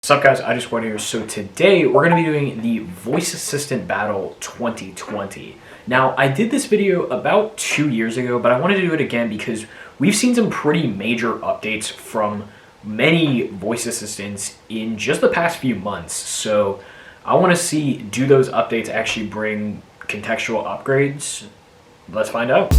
What's up guys, I just here. So today we're going to be doing the Voice Assistant Battle 2020. Now I did this video about 2 years ago, but I wanted to do it again because we've seen some pretty major updates from many voice assistants in just the past few months. So I want to see, do those updates actually bring contextual upgrades? Let's find out.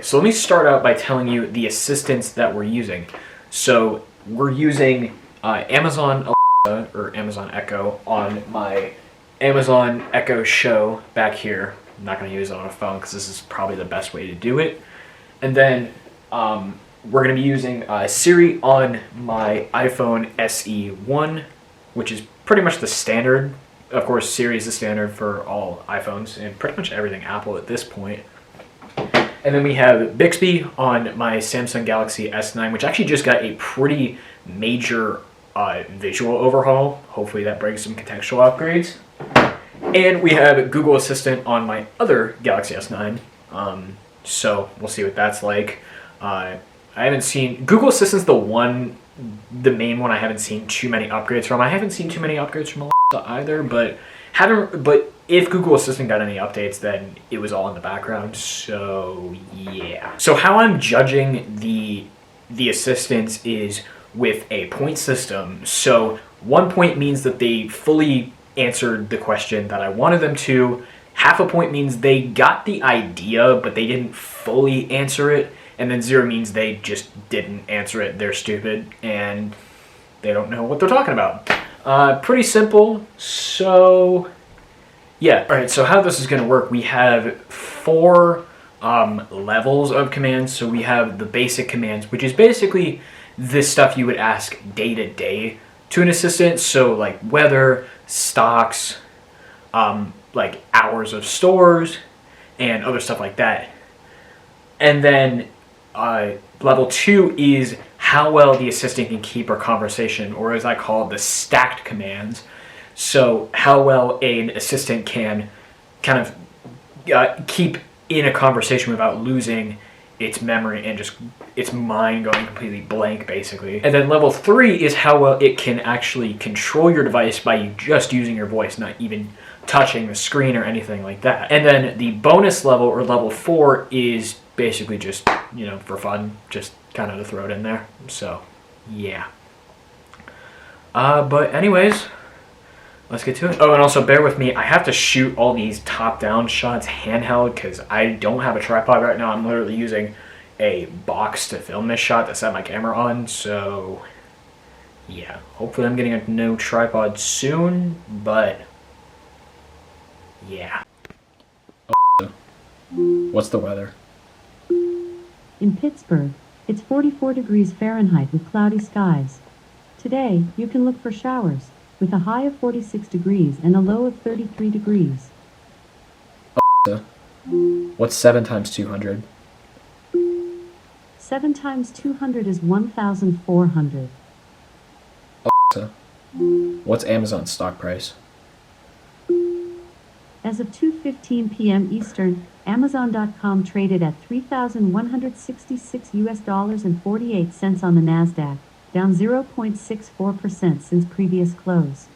So let me start out by telling you the assistants that we're using. So we're using Amazon AllttA, or Amazon Echo, on my Amazon Echo Show back here. I'm not going to use it on a phone because this is probably the best way to do it. And then we're going to be using Siri on my iPhone SE1, which is pretty much the standard. Of course, Siri is the standard for all iPhones and pretty much everything Apple at this point. And then we have Bixby on my Samsung Galaxy S9, which actually just got a pretty major visual overhaul. Hopefully that brings some contextual upgrades. And we have Google Assistant on my other Galaxy S9. So we'll see what that's like. I haven't seen... Google Assistant's the main one I haven't seen too many upgrades from. I haven't seen too many upgrades from Alexa either, but if Google Assistant got any updates, then it was all in the background. So yeah. So how I'm judging the assistants is with a point system. So 1 point means that they fully answered the question that I wanted them to. Half a point means they got the idea, but they didn't fully answer it. And then 0 means they just didn't answer it. They're stupid and they don't know what they're talking about. Pretty simple. So yeah. All right. So how this is going to work, we have 4 levels of commands. So we have the basic commands, which is basically the stuff you would ask day to day to an assistant. So like weather, stocks, like hours of stores and other stuff like that. And then level 2 is how well the assistant can keep a conversation, or as I call it, the stacked commands. So how well an assistant can kind of keep in a conversation without losing its memory and just its mind going completely blank, basically. And then level 3 is how well it can actually control your device by you just using your voice, not even touching the screen or anything like that. And then the bonus level, or level 4, is basically just, you know, for fun, just kind of to throw it in there. So yeah. But anyways, let's get to it. Oh, and also bear with me, I have to shoot all these top-down shots handheld because I don't have a tripod right now. I'm literally using a box to film this shot to set my camera on. So yeah, hopefully I'm getting a new tripod soon, but yeah. What's the weather? In Pittsburgh, it's 44 degrees Fahrenheit with cloudy skies. Today, you can look for showers, with a high of 46 degrees and a low of 33 degrees. What's 7 times 200? 7 times 200 is 1,400. What's Amazon's stock price? As of 2:15 p.m. Eastern, Amazon.com traded at $3,166 and 48 cents on the Nasdaq, down 0.64% since previous close.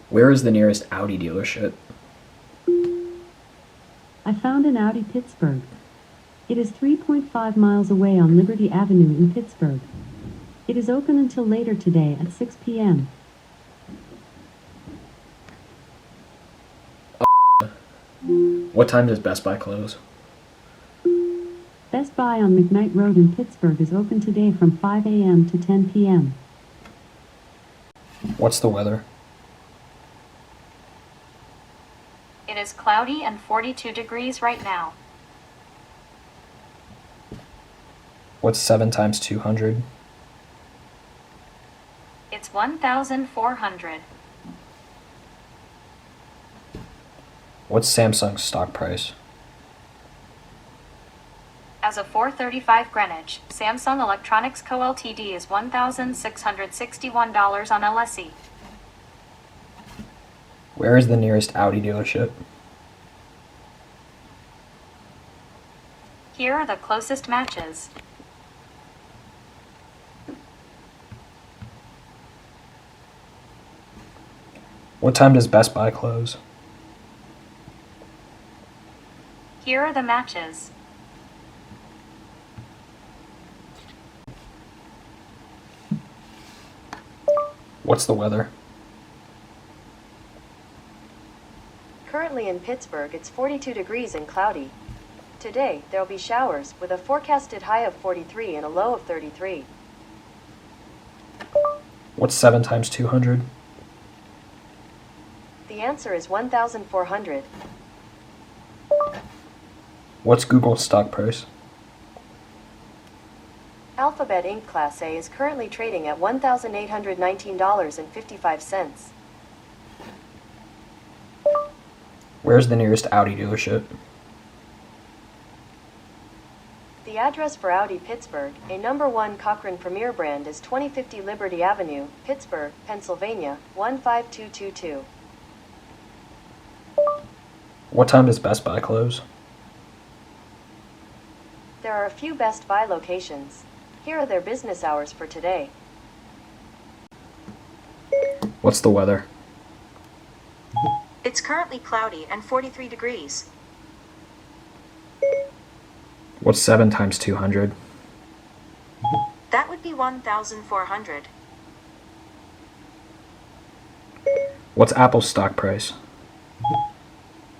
Where is the nearest Audi dealership? I found an Audi Pittsburgh. It is 3.5 miles away on Liberty Avenue in Pittsburgh. It is open until later today at 6 p.m. What time does Best Buy close? Best Buy on McKnight Road in Pittsburgh is open today from 5 a.m. to 10 p.m. What's the weather? It is cloudy and 42 degrees right now. What's 7 times 200? It's 1,400. What's Samsung's stock price? As of 4:35 Greenwich, Samsung Electronics Co. Ltd. is $1,661 on LSE. Where is the nearest Audi dealership? Here are the closest matches. What time does Best Buy close? Here are the matches. What's the weather? Currently in Pittsburgh, it's 42 degrees and cloudy. Today, there'll be showers with a forecasted high of 43 and a low of 33. What's 7 times 200? The answer is 1,400. What's Google's stock price? Alphabet Inc. Class A is currently trading at $1,819.55. Where's the nearest Audi dealership? The address for Audi Pittsburgh, a number 1 Cochrane Premier brand, is 2050 Liberty Avenue, Pittsburgh, Pennsylvania, 15222. What time does Best Buy close? There are a few Best Buy locations. Here are their business hours for today. What's the weather? It's currently cloudy and 43 degrees. What's 7 times 200? That would be 1,400. What's Apple's stock price?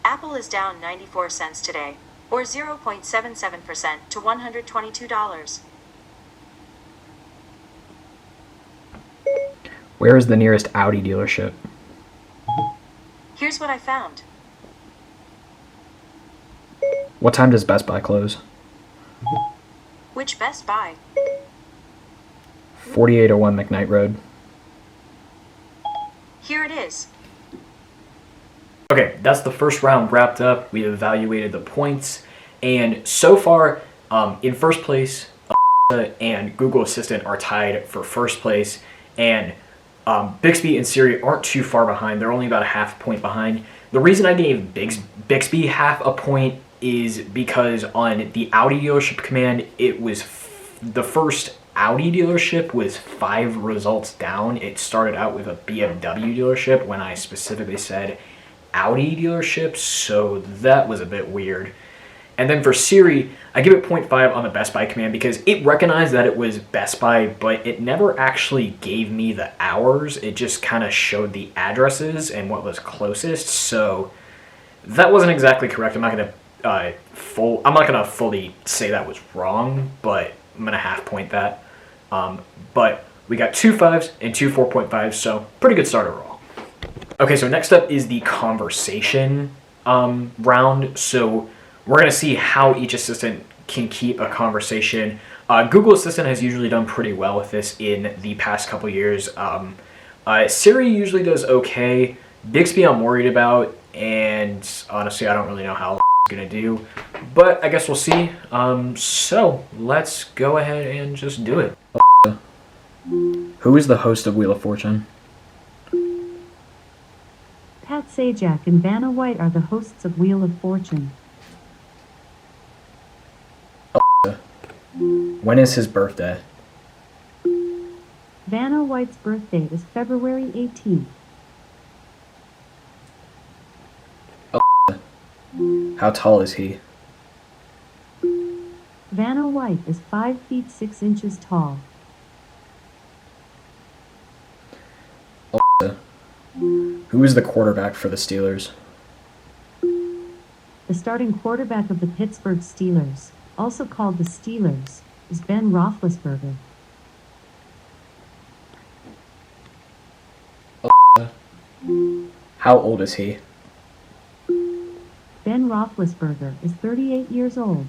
Apple is down 94 cents today, or 0.77% to $122. Where is the nearest Audi dealership? Here's what I found. What time does Best Buy close? Which Best Buy? 4801 McKnight Road. Here it is. Okay, that's the first round wrapped up. We evaluated the points, and so far, in first place, AllttA and Google Assistant are tied for first place, and Bixby and Siri aren't too far behind. They're only about a half point behind. The reason I gave Bixby half a point is because on the Audi dealership command, it was the first Audi dealership was 5 results down. It started out with a BMW dealership when I specifically said Audi dealership, so that was a bit weird. And then for Siri, I give it 0.5 on the Best Buy command because it recognized that it was Best Buy, but it never actually gave me the hours. It just kind of showed the addresses and what was closest. So that wasn't exactly correct. I'm not gonna fully say that was wrong, but I'm gonna half point that. But we got 2 5s and 2 4.5s, so pretty good start overall. Okay, so next up is the conversation round. So we're going to see how each assistant can keep a conversation. Google Assistant has usually done pretty well with this in the past couple years. Siri usually does okay. Bixby I'm worried about, and honestly I don't really know how it's going to do. But I guess we'll see. So let's go ahead and just do it. Who is the host of Wheel of Fortune? Pat Sajak and Vanna White are the hosts of Wheel of Fortune. When is his birthday? Vanna White's birthday is February 18th. How tall is he? Vanna White is 5 feet 6 inches tall. Who is the quarterback for the Steelers? The starting quarterback of the Pittsburgh Steelers, also called the Steelers, is Ben Roethlisberger. How old is he? Ben Roethlisberger is 38 years old.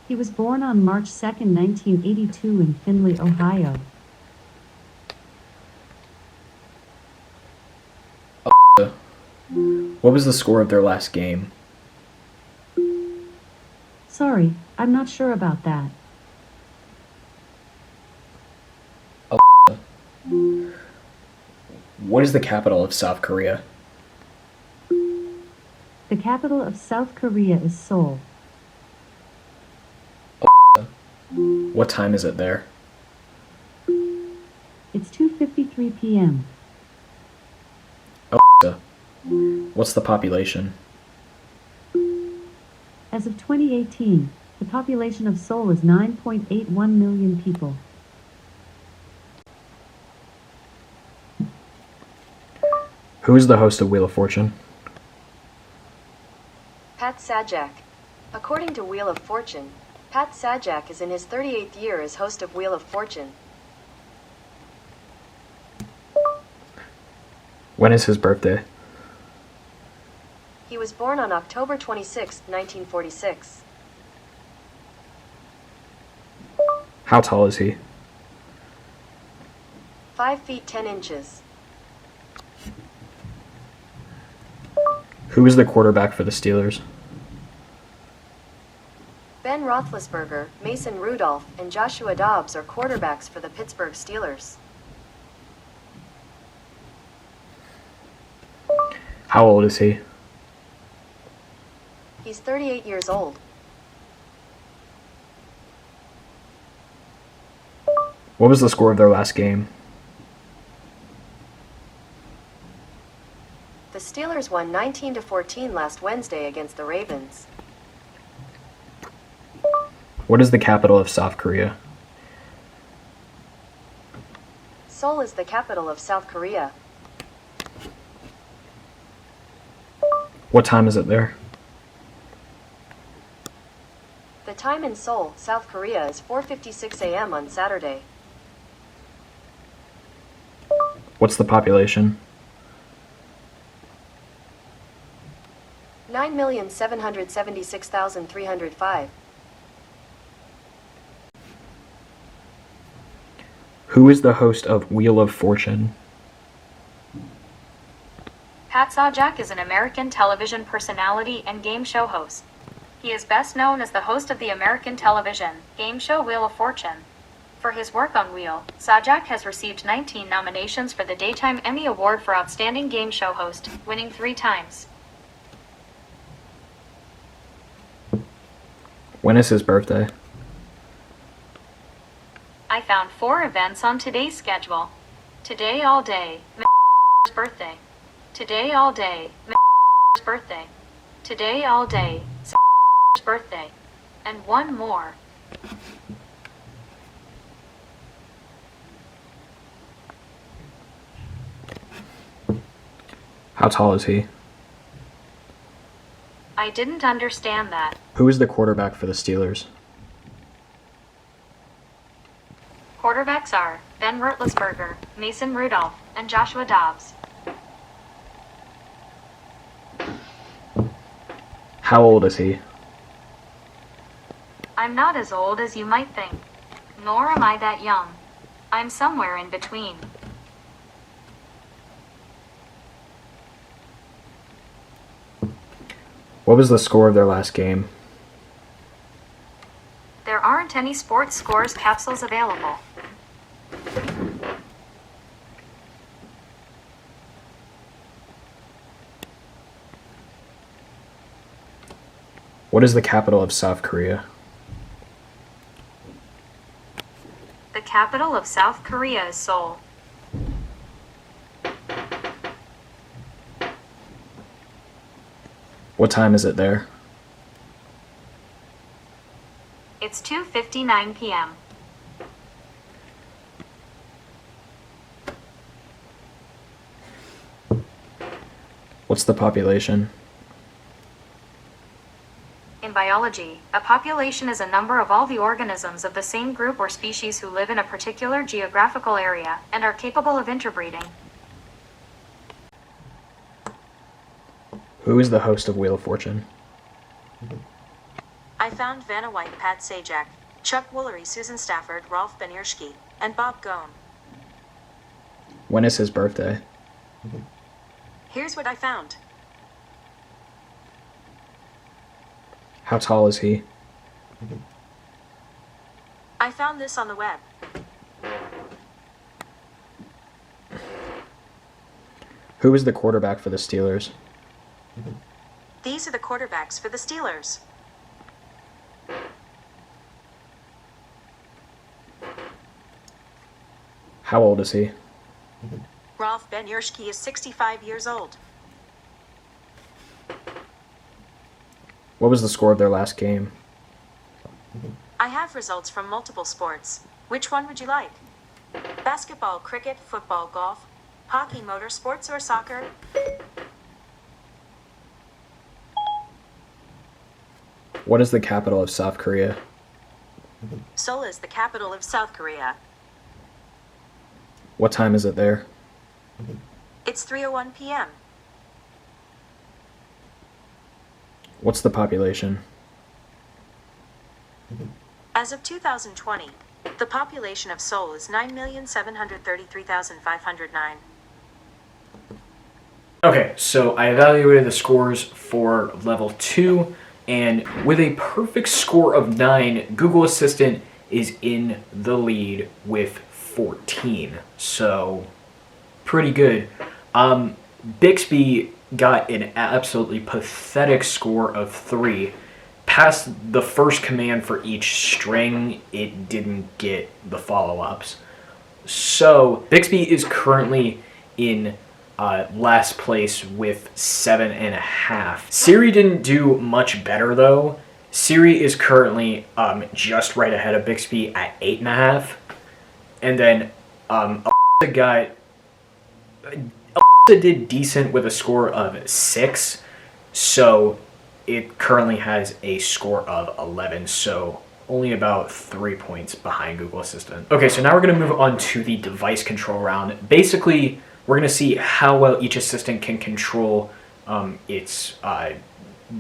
He was born on March 2nd, 1982 in Findlay, Ohio. What was the score of their last game? Sorry, I'm not sure about that. What is the capital of South Korea? The capital of South Korea is Seoul. What time is it there? It's 2:53 p.m. AllttA. What's the population? As of 2018, the population of Seoul is 9.81 million people. Who is the host of Wheel of Fortune? Pat Sajak. According to Wheel of Fortune, Pat Sajak is in his 38th year as host of Wheel of Fortune. When is his birthday? He was born on October 26, 1946. How tall is he? 5 feet 10 inches. Who is the quarterback for the Steelers? Ben Roethlisberger, Mason Rudolph, and Joshua Dobbs are quarterbacks for the Pittsburgh Steelers. How old is he? He's 38 years old. What was the score of their last game? The Steelers won 19-14 last Wednesday against the Ravens. What is the capital of South Korea? Seoul is the capital of South Korea. What time is it there? The time in Seoul, South Korea is 4:56 a.m. on Saturday. What's the population? 9,776,305. Who is the host of Wheel of Fortune? Pat Sajak is an American television personality and game show host. He is best known as the host of the American television game show Wheel of Fortune. For his work on Wheel, Sajak has received 19 nominations for the Daytime Emmy Award for Outstanding Game Show Host, winning 3 times. When is his birthday? I found 4 events on today's schedule. Today all day, M's birthday. Today all day, M's birthday. Today all day, M's birthday. And one more. How tall is he? I didn't understand that. Who is the quarterback for the Steelers? Quarterbacks are Ben Roethlisberger, Mason Rudolph, and Joshua Dobbs. How old is he? I'm not as old as you might think. Nor am I that young. I'm somewhere in between. What was the score of their last game? There aren't any sports scores capsules available. What is the capital of South Korea? The capital of South Korea is Seoul. What time is it there? It's 2:59 p.m. What's the population? In biology, a population is a number of all the organisms of the same group or species who live in a particular geographical area and are capable of interbreeding. Who is the host of Wheel of Fortune? I found Vanna White, Pat Sajak, Chuck Woolery, Susan Stafford, Rolf Benirschke, and Bob Gone. When is his birthday? Here's what I found. How tall is he? I found this on the web. Who is the quarterback for the Steelers? These are the quarterbacks for the Steelers. How old is he? Rolf Benirschke is 65 years old. What was the score of their last game? I have results from multiple sports. Which one would you like? Basketball, cricket, football, golf, hockey, motorsports, or soccer? What is the capital of South Korea? Seoul is the capital of South Korea. What time is it there? It's 3:01 p.m. What's the population? As of 2020, the population of Seoul is 9,733,509. Okay, so I evaluated the scores for level 2, and with a perfect score of 9, Google Assistant is in the lead with 14. So, pretty good. Bixby got an absolutely pathetic score of 3. Past the first command for each string, it didn't get the follow-ups. So, Bixby is currently in last place with 7.5. Siri didn't do much better though. Siri is currently just right ahead of Bixby at 8.5. And then AllttA did decent with a score of 6. So it currently has a score of 11. So only about 3 points behind Google Assistant. Okay, so now we're going to move on to the device control round. Basically, we're going to see how well each assistant can control its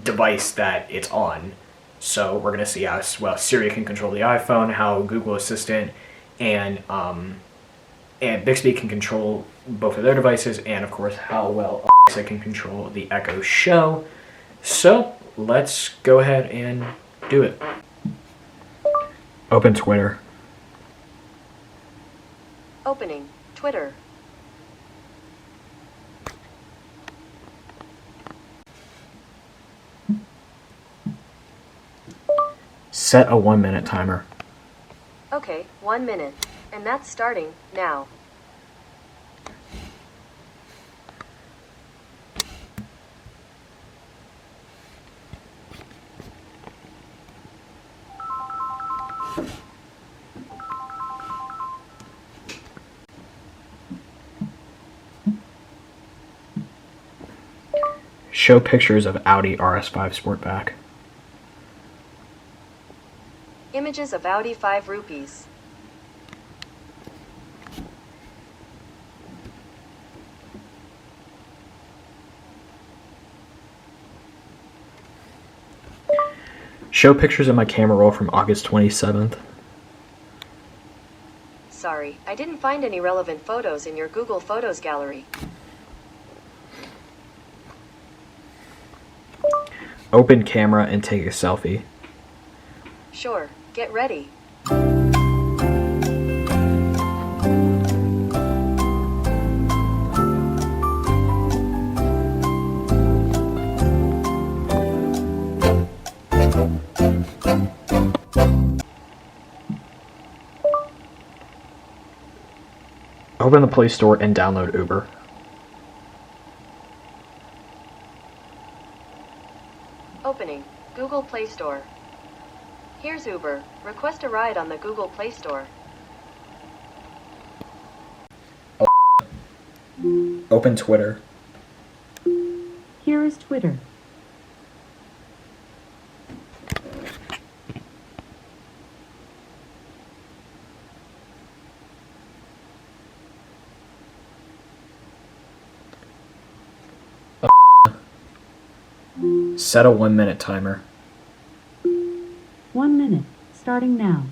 device that it's on. So we're going to see how well Siri can control the iPhone, how Google Assistant and Bixby can control both of their devices, and of course how well Alexa can control the Echo Show. So let's go ahead and do it. Open Twitter. Opening Twitter. Set a 1-minute timer. Okay, 1 minute. And that's starting now. Show pictures of Audi RS5 Sportback. Images of Audi 5 rupees. Show pictures of my camera roll from August 27th. Sorry, I didn't find any relevant photos in your Google Photos gallery. Open camera and take a selfie. Sure, get ready. Open the Play Store and download Uber. Opening Google Play Store. Here's Uber. Request a ride on the Google Play Store. Open Twitter. Here is Twitter. Set a 1-minute timer. 1 minute, starting now.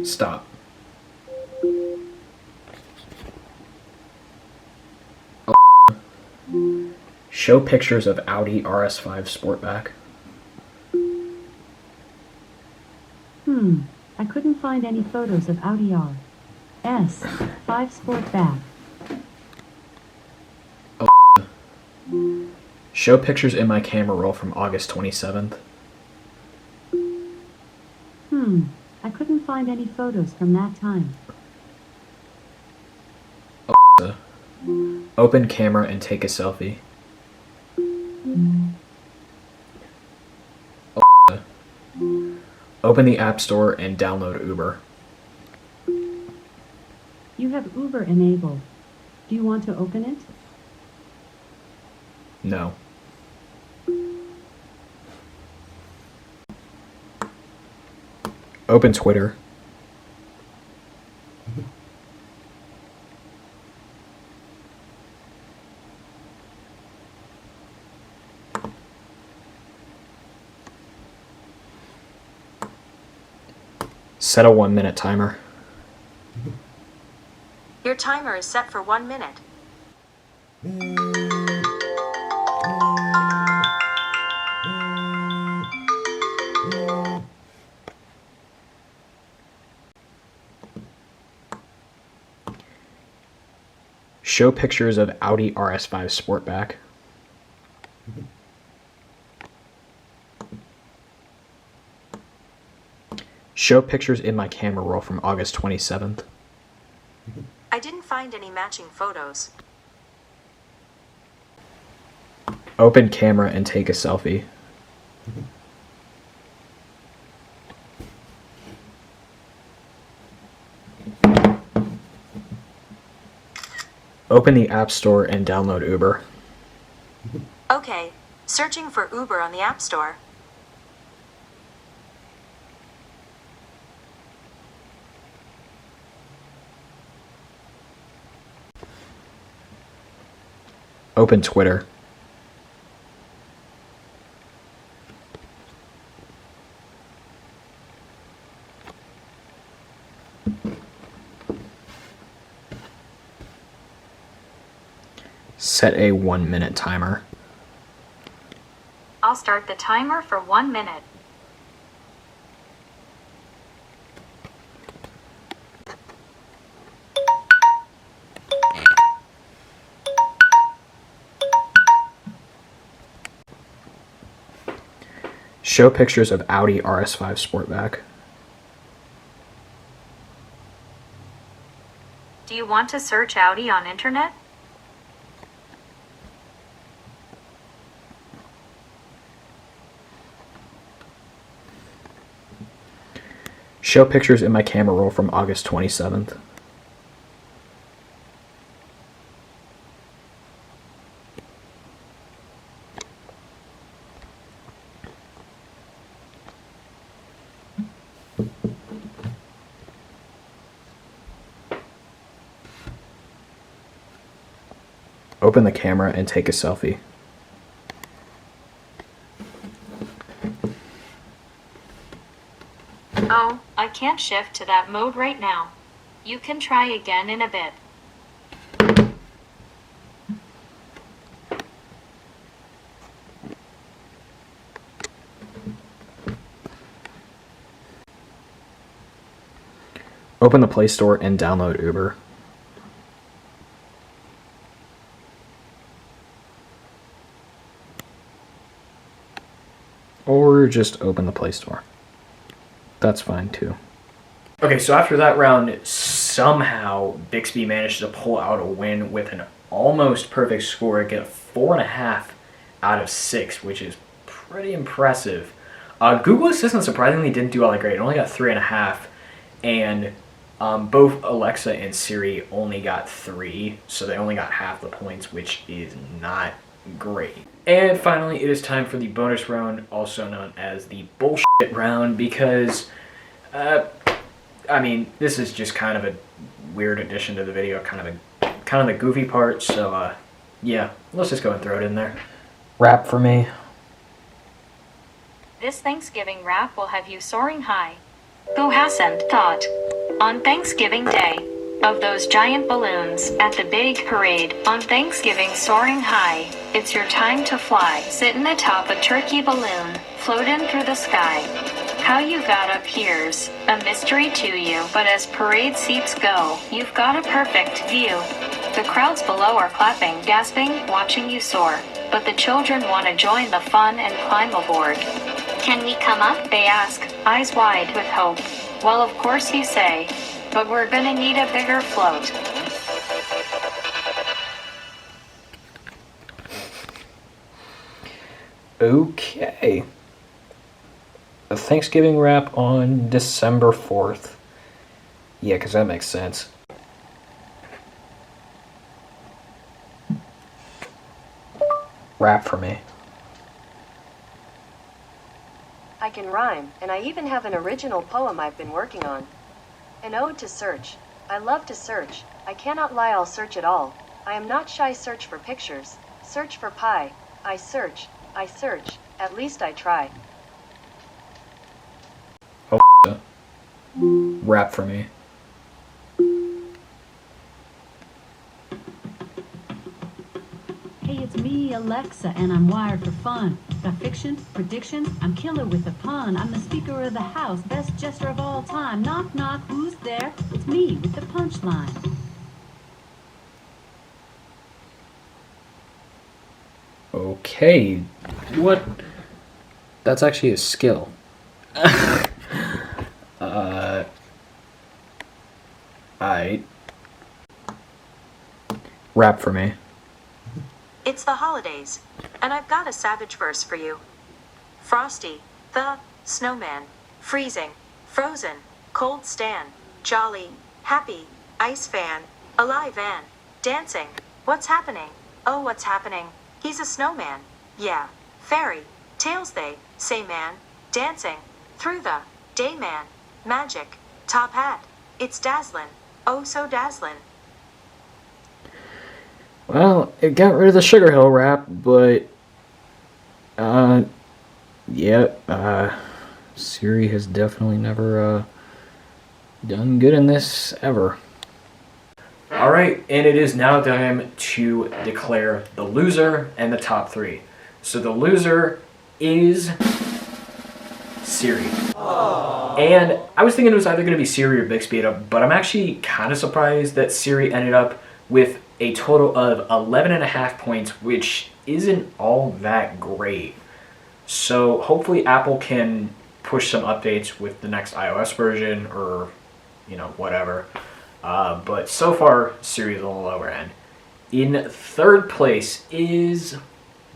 Stop. Show pictures of Audi RS5 Sportback. I couldn't find any photos of Audi RS5 Sportback. Show pictures in my camera roll from August 27th. I couldn't find any photos from that time. Open camera and take a selfie. Open the App Store and download Uber. You have Uber enabled. Do you want to open it? No. Open Twitter. Set a 1-minute timer. Your timer is set for 1 minute. Show pictures of Audi RS5 Sportback. Show pictures in my camera roll from August 27th. I didn't find any matching photos. Open camera and take a selfie. Open the App Store and download Uber. Okay, searching for Uber on the App Store. Open Twitter. Set a 1-minute timer. I'll start the timer for 1 minute. Show pictures of Audi RS5 Sportback. Do you want to search Audi on internet? Show pictures in my camera roll from August 27th. Open the camera and take a selfie. Oh, I can't shift to that mode right now. You can try again in a bit. Open the Play Store and download Uber. Or just open the Play Store. That's fine too. Okay, so after that round, somehow Bixby managed to pull out a win with an almost perfect score, get a 4.5 out of 6, which is pretty impressive. Google Assistant surprisingly didn't do all that great. It only got 3.5, and both Alexa and Siri only got 3, so they only got half the points, which is not great. And finally, it is time for the bonus round, also known as the bullshit round, because, I mean, this is just kind of a weird addition to the video, kind of the goofy part, so, yeah, let's just go and throw it in there. Rap for me. This Thanksgiving rap will have you soaring high. Who hasn't thought on Thanksgiving Day of those giant balloons at the big parade on Thanksgiving soaring high. It's your time to fly. Sitting atop a turkey balloon, floating through the sky. How you got up here's a mystery to you, but as parade seats go, you've got a perfect view. The crowds below are clapping, gasping, watching you soar. But the children want to join the fun and climb aboard. Can we come up? They ask, eyes wide with hope. Well, of course you say, but we're gonna need a bigger float. Okay. A Thanksgiving wrap on December 4th. Yeah, because that makes sense. Rap for me. I can rhyme, and I even have an original poem I've been working on. An ode to search. I love to search. I cannot lie, I'll search it all. I am not shy, search for pictures. Search for pie. I search. At least I try. AllttA. Rap for me. Hey, it's me, Alexa, and I'm wired for fun. Got fiction, predictions, I'm killer with a pun. I'm the speaker of the house, best jester of all time. Knock, knock, who's there? It's me with the punchline. Okay. What? That's actually a skill. I rap for me. It's the holidays, and I've got a savage verse for you. Frosty, the snowman, freezing, frozen, cold Stan, jolly, happy, ice fan, alive and dancing. What's happening? Oh, what's happening? He's a snowman. Yeah, fairy, tales they say man, dancing, through the day man, magic, top hat. It's dazzling, oh so dazzling. Well, it got rid of the Sugar Hill rap, but Siri has definitely never done good in this ever. Alright, and it is now time to declare the loser and the top three. So the loser is Siri. Aww. And I was thinking it was either going to be Siri or Bixby, but I'm actually kind of surprised that Siri ended up with a total of 11.5 points, which isn't all that great. So hopefully Apple can push some updates with the next iOS version or, whatever. But so far, Siri's on the lower end. In third place is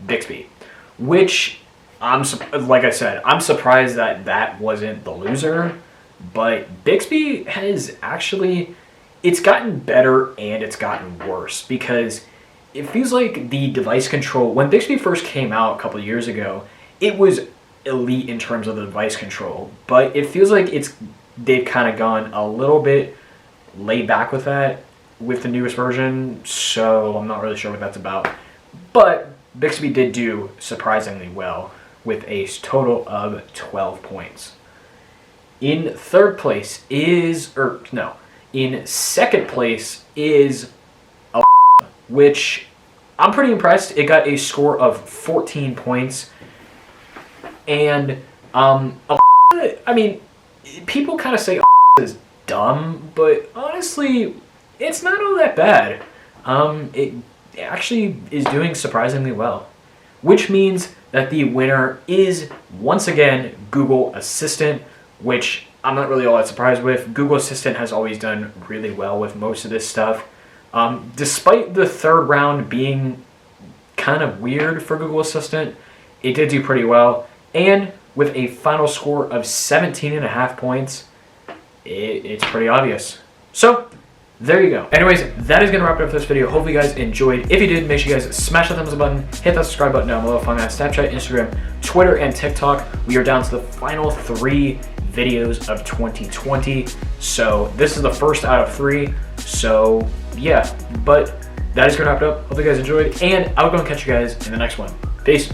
Bixby, which, like I said, I'm surprised that wasn't the loser. But Bixby has actually, it's gotten better and it's gotten worse because it feels like the device control, when Bixby first came out a couple of years ago, it was elite in terms of the device control. But it feels like they've kind of gone a little bit laid back with that with the newest version, so I'm not really sure what that's about. But Bixby did do surprisingly well with a total of 12 points. In second place is AllttA, which I'm pretty impressed. It got a score of 14 points. And AllttA, I mean, people kind of say AllttA is dumb, but honestly, it's not all that bad. It actually is doing surprisingly well, which means that the winner is once again Google Assistant, which I'm not really all that surprised with. Google Assistant has always done really well with most of this stuff. Despite the third round being kind of weird for Google Assistant, it did do pretty well. And with a final score of 17.5 points, it's pretty obvious. So, there you go. Anyways, that is going to wrap it up for this video. Hopefully you guys enjoyed. If you did, make sure you guys smash that thumbs up button, hit that subscribe button down below. Follow me on Snapchat, Instagram, Twitter, and TikTok. We are down to the final 3 videos of 2020. So this is the first out of 3. So yeah, but that is going to wrap it up. Hope you guys enjoyed, and I'll go and catch you guys in the next one. Peace.